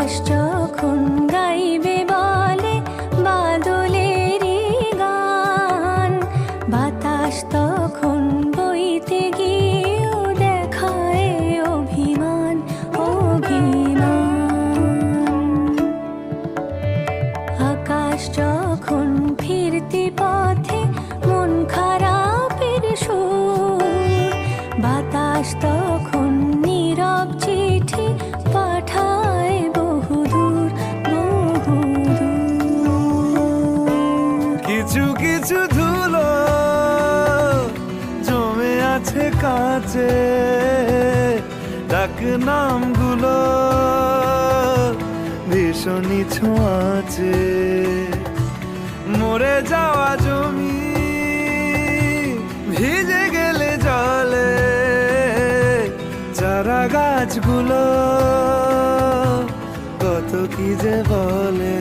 আকাশ যখন গাইবে বলে বাদলেরই গান, বাতাস তখন বইতে গিয়েও দেখায় অভিমান, অভিমান। আকাশ যখন ফিরতি পথে মন খারাপের সুর, বাতাস তখন নীরব চিঠি পাঠায় বহুদূর, বহুদূর। কিছু কিছু ধুলো জমে আছে কাছে, ডাক নামগুলো ভীষণই ছোঁয়াচে। মরে যাওয়া জমি ভিজে গেলে জলে, চারা গাছগুলো কত কি যে বলে।